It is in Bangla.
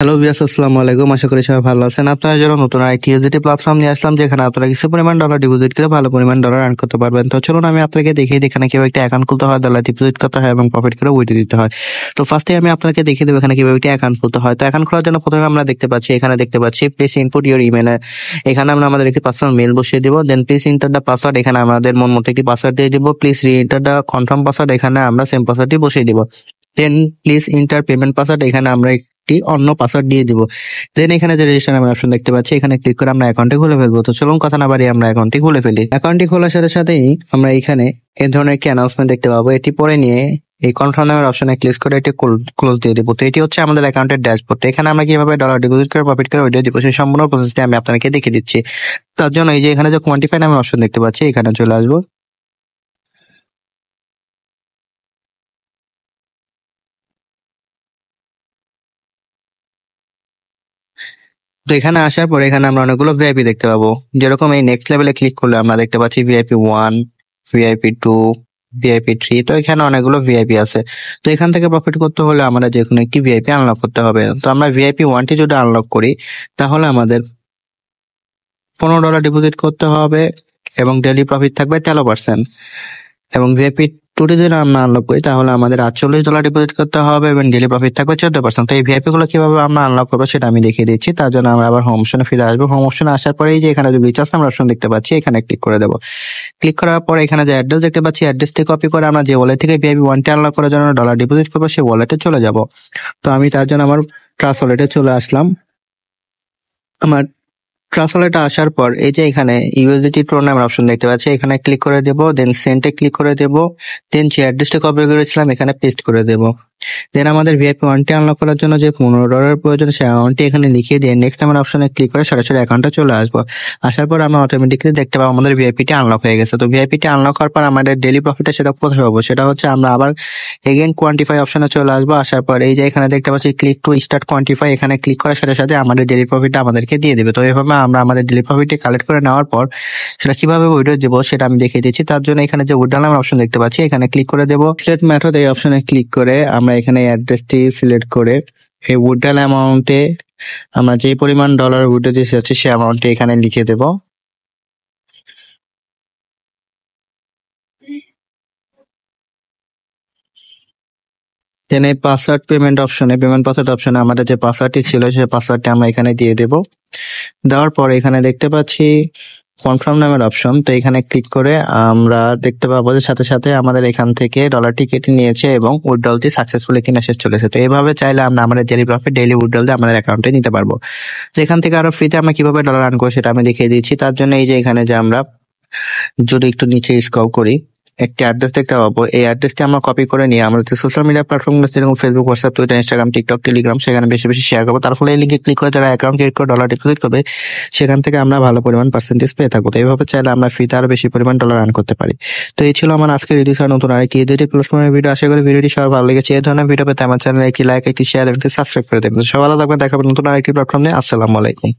হ্যালো ভিউয়ার্স, আসসালামু আলাইকুম। আশা করি সবাই ভালো আছেন। আপনারা যারা নতুন আরেকটি ইউজিটি প্ল্যাটফর্ম নিয়ে আসলাম, যেখানে আপনারা কিছু পরিমাণ ডলার ডিপোজিট করে ভালো পরিমাণ ডলার আর্ন করতে পারবেন। তো চলুন আমি আপনাকে দেখিয়ে দিই এখানে কিভাবে একটা অ্যাকাউন্ট খুলতে হয়, ডলার ডিপোজিট করতে হয় এবং প্রফিট করে উইথড্র দিতে হয়। তো ফার্স্টে আমি আপনাকে দেখিয়ে দেবো এখানে কিভাবে একটা অ্যাকাউন্ট খুলতে হয়। তো অ্যাকাউন্ট খোলার জন্য প্রথমে আমরা দেখতে পাচ্ছি প্লিজ ইনপুট ইউর ইমেল। এখানে আমরা আমাদের একটি পার্সোনাল মেল বসিয়ে দিব। দেন প্লিজ এন্টার দ্য পাসওয়ার্ড, এখানে আমাদের মন মতো একটি পাসওয়ার্ড দিয়ে দিব। প্লিজ রি এন্টার দ্য কনফার্ম পাসওয়ার্ড, এখানে আমরা সেম পাসওয়ার্ডটি বসিয়ে দিব। দেন প্লিজ এন্টার পেমেন্ট পাসওয়ার্ড, এখানে আমরা একটি অন্য পাসওয়ার্ড দিয়ে দিব। দেন এখানে যে রেজিস্ট্রেশন নামের অপশন দেখতে পাচ্ছি, এখানে ক্লিক করে আমরা অ্যাকাউন্টে খুলে ফেলবো। তো চলুন কথা না বাড়িয়ে আমরা অ্যাকাউন্টটি খুলে ফেলি। অ্যাকাউন্টটি খোলার সাথে সাথেই আমরা এখানে এই ধরনের একটি অ্যানাউন্সমেন্ট দেখতে পাবো। এটি পরে নিয়ে এই কনফার্ম নামের অপশনে ক্লিক করে এটি ক্লোজ দিয়ে দিব। তো এটি হচ্ছে আমাদের অ্যাকাউন্টের ড্যাশবোর্ড। এখানে আমরা কিভাবে ডলার ডিপোজিট করে প্রফিট করে উইথড্র দিব সেই সম্পূর্ণ প্রসেসটি আমি আপনাকে দেখিয়ে দিচ্ছি। তার জন্য এই যে এখানে যে কোয়ান্টিফাই নামের অপশন দেখতে পাচ্ছি, এখানে চলে আসবো। তো এখানে আসার পরে এখানে আমরা অনেকগুলো ভিআইপি দেখতে পাবো। যেরকম এই নেক্সট লেভেলে ক্লিক করলে আমরা দেখতে পাচ্ছি ভিআইপি 1, ভিআইপি 2, ভিআইপি 3। তো এখানে অনেকগুলো ভিআইপি আছে। তো এখান থেকে প্রফিট করতে হলে আমাদের যে কোনো একটি ভিআইপি আনলক করতে হবে। তো আমরা ভিআইপি 1টি যদি আনলক করি, তাহলে আমাদের $15 ডিপোজিট করতে হবে এবং ডেইলি প্রফিট থাকবে 13%। এবং ভিআইপি 2টি যদি আমরা আনলক করি, তাহলে আমাদের $48 ডিপোজিট করতে হবে এবং ডেইলি প্রফিট থাকবে 14%। তো এই ভিআইপি গুলো কিভাবে আমরা আনলক করবো সেটা আমি দেখিয়ে দিচ্ছি। তার জন্য আমরা আবার হোম অপশনে ফিরে আসবো। হোম অপশনে আসার পরে এই যে এখানে যে রিচার্জ নামের অপশন দেখতে পাচ্ছি, এখানে ক্লিক করে দেবো। ক্লিক করার পর এখানে যে অ্যাড্রেস দেখতে পাচ্ছি, অ্যাড্রেসটি কপি করে আমরা যে ওয়ালেট থেকে ভিআইপি 1টি আনলক করার জন্য ডলার ডিপোজিট করবো সেই ওয়ালেটে চলে যাব। তো আমি তার জন্য আমার ট্রাস্ট ওয়ালেটে চলে আসলাম। আমার ট্রাস্ট ওয়ালেটে আসার পর এই যে এখানে ইউএসডিটি টোন নামের অপশন দেখতে পাচ্ছি, এখানে ক্লিক করে দেবো। দেন সেন্টে ক্লিক করে দেবো। দেন যে অ্যাড্রেসটা কপি করেছিলাম এখানে পেস্ট করে দেবো। দেন আমাদের ভিআইপি 1টি আনলক করার জন্য যে $15 প্রয়োজন সেই অ্যামাউন্টটি এখানে লিখিয়ে দিয়ে নেক্সট আমার অপশনে ক্লিক করে সরাসরি অ্যাকাউন্টে চলে আসবো। আসার পর আমরা অটোমেটিক্যালি দেখতে পাবো আমাদের ভিআইপিটি আনলক হয়ে গেছে। তো ভিআইপিটি আনলক হওয়ার পর আমাদের ডেইলি প্রফিটটা সেটা কোথায় পাবো, সেটা হচ্ছে আমরা আবার এগেন কোয়ান্টিফাই অপশনে চলে আসবো। আসার পর এই যে এখানে দেখতে পাচ্ছি ক্লিক টু স্টার্ট কোয়ান্টিফাই, এখানে ক্লিক করার সাথে সাথে আমাদের ডেইলি প্রফিটটা আমাদেরকে দিয়ে দেবে। তো এইভাবে আমরা আমাদের ডেইলি প্রফিটটি কালেক্ট করে নেওয়ার পর সেটা কিভাবে উইথড্র দিব সেটা আমি দেখিয়ে দিচ্ছি। তার জন্য এখানে যে উইথড্র নামের অপশন দেখতে পাচ্ছি, এখানে ক্লিক করে দেবো। সিলেক্ট মেথড এই অপশনে ক্লিক করে আমরা এখানে অ্যাড্রেসটি সিলেক্ট করে এই উইথড্র অ্যামাউন্টে আমরা যে পরিমাণ ডলার উইথড্র দিতে চাচ্ছি সেই অ্যামাউন্টটি এখানে লিখে দেবো। দেন এই পাসওয়ার্ড পেমেন্ট পাসওয়ার্ড অপশনে আমাদের যে পাসওয়ার্ডটি ছিল সেই পাসওয়ার্ডটি আমরা এখানে দিয়ে দেব। দেওয়ার পর এখানে দেখতে পাচ্ছি কনফার্ম নামের অপশন। তো এখানে ক্লিক করে আমরা দেখতে পাবো যে সাথে সাথে আমাদের এখান থেকে ডলারটি কেটে নিয়েছে এবং উইথড্রলটি সাকসেসফুল একটি মেসেজ চলেছে। তো এইভাবে চাইলে আমরা আমাদের ডেইলি প্রফিট ডেইলি উইথড্রল দিয়ে আমাদের অ্যাকাউন্টে নিতে পারবো। তো এখান থেকে আরো ফ্রিতে আমরা কিভাবে ডলার আর্ন করবো সেটা আমি দেখিয়ে দিচ্ছি। তার জন্য এই যে এখানে যে আমরা যদি একটু নিচে স্ক্রল করি, একটি অ্যাড্রেস দেখতে পাবো। এই অ্যাড্রেসটি আমরা কপি করে নিয়ে আমাদের সোশ্যাল মিডিয়া প্ল্যাটফর্মগুলো যেরকম Facebook, WhatsApp, Twitter, Instagram, TikTok, Telegram, সেখানে বেশি বেশি শেয়ার করবো। তার ফলে এই লিঙ্কে ক্লিক করে যারা অ্যাকাউন্ট ক্রিয়েট করে ডলার ডিপোজিট করবে, সেখান থেকে আমরা ভালো পরিমাণ পার্সেন্টেজ পেয়ে থাকবো। তো এইভাবে চাইলে আমরা ফ্রিতে আরো বেশি পরিমাণ ডলার আর্ন করতে পারি। তো এই ছিল আমার আজকের রিলিজ হওয়া নতুন আরেকটি ইউজিটি প্ল্যাটফর্মের ভিডিও। আশা করি ভিডিওটি সবার ভালো লেগেছে। এই ধরনের ভিডিও পেতে আমার চ্যানেলে একটি লাইক, একটি শেয়ার এবং একটি সাবস্ক্রাইব করে দেবেন। সবাই ভালো থাকবেন। দেখা হবে নতুন আরেকটি প্ল্যাটফর্ম নিয়ে। আসসালামু আলাইকুম।